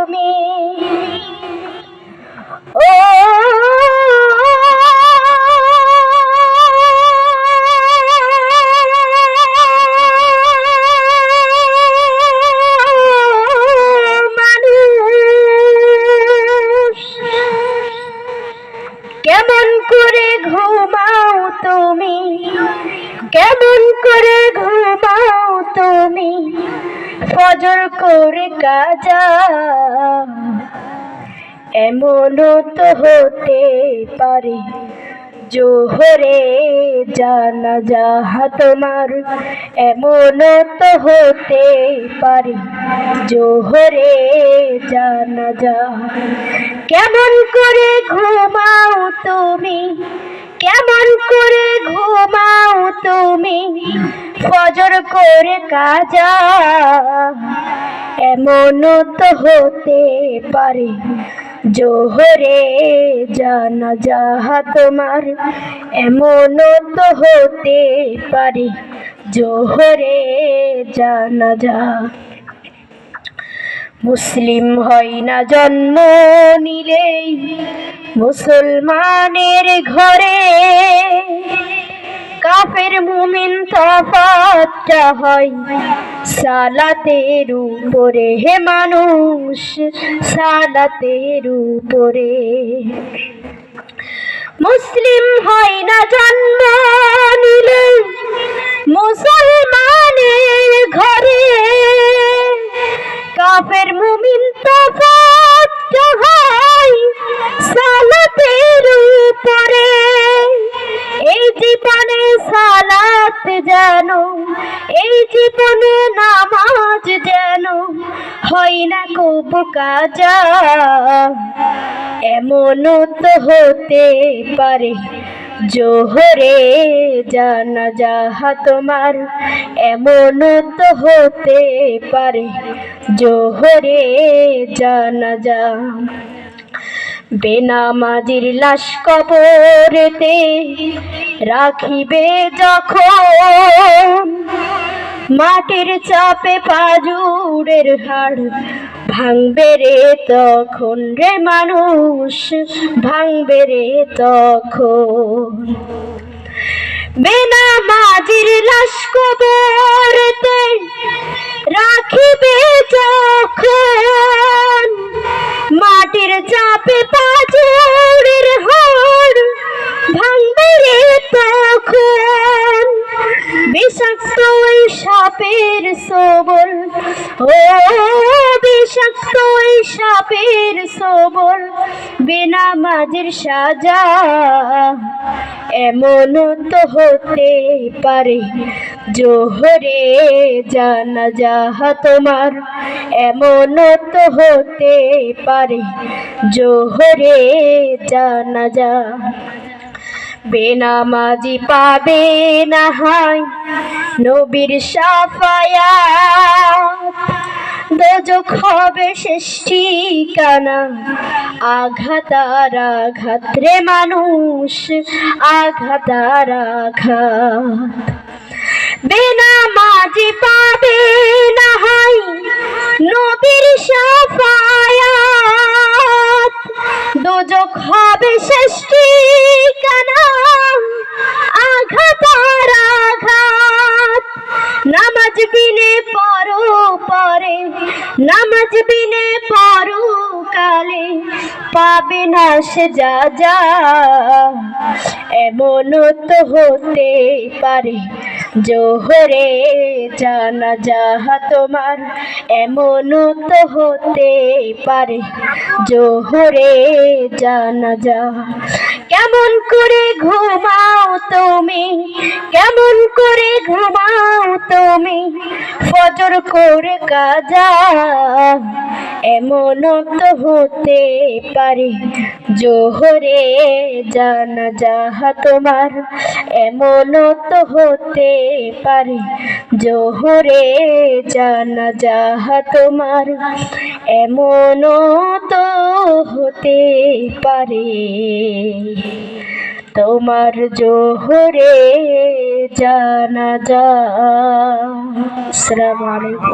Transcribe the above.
তুমি ও কেমন করে ঘুমাও তুমি, কেমন করে ঘুমাও তুমি ফজর করে কাজা। এমনও তো হতে পারে জোহরে জানাজা তোমার, এমনও তো হতে পারে জোহরে জানাজা। কেমন করে ঘুমাও তুমি, কেমন করে ঘুমাও তুমি ফজর করে কাজা। এমনও তো হতে পারে জোহরে জানাজা তোমার, এমনও তো হতে পারে জোহরে জানাজা। মুসলিম হয় না জন্ম নিলেই মুসলমানের ঘরে, কাফের মুমিন তফাৎটা হয় সালাতের উপরে। হে মানুষ সালাতের উপরে। মুসলিম হয় না জন্ম নিলে মুসলমানের ঘরে, কাফের মুমিন তফাৎটা হয় সালাতের উপরে। এই জীবনে সালাত যেন, এই জীবনে নামাজ যেন হয় না খুব কাজা। এমনও তো হতে পারে জোহরে জানাজা তোমার, এমনও তো হতে পারে জোহরে জানাজা। বেনামাজির লাশ কবরেতে রাখিবে যখন, মাটির চাপে পাজুড়ের হাড় ভাঙবে রে তখন। রে মানুষ ভাঙবে রে তখন। বেনামাজির লাশ কবরেতে রাখিবে যখন, মাটির চাপে পাজুড়ের হাড় ভাঙবে রে তখন। বিষাক্ত ওই সাপের সবল, ও বিষাক্ত ওই সাপের সবল বেনামাজির সাজা। এমনও তো হতে পারে জোহরে জানাজা তোমার, এমনও তো হতে পারে জোহরে জানাজা। বেনামাজি পাবে না হয় নবীর শাফায়াত, দোজখ হবে শেষ ঠিকানা। আঘাত আর আঘাত রে মানুষ, আঘাত আর আঘাত। বেনামাজি পাবে না হয় নবীর শাফায়াত, দোজখ হবে শেষ ঠিকানা। আঘাত আর আঘাত। নামাজ বিনে পরো পরে, নামাজ বিনে পরো কালে পাবে না সে যা যা। এমনও তো হতে পারে জোহরে জানাজা তোমার, এমনও তো হতে পারে জোহরে জানাজা। কেমন করে ঘুমাও তুমি, কেমন করে ঘুমাও তুমি ফজর করে কাজা। এমনও তো হতে পারে জোহরে জানাজা তোমার, এমনও তো হতে পারে জোহরে জানাজা তোমার, এমনও তো হতে পারে তোমার জোহরে জানাজা। আসসালামু আলাইকুম।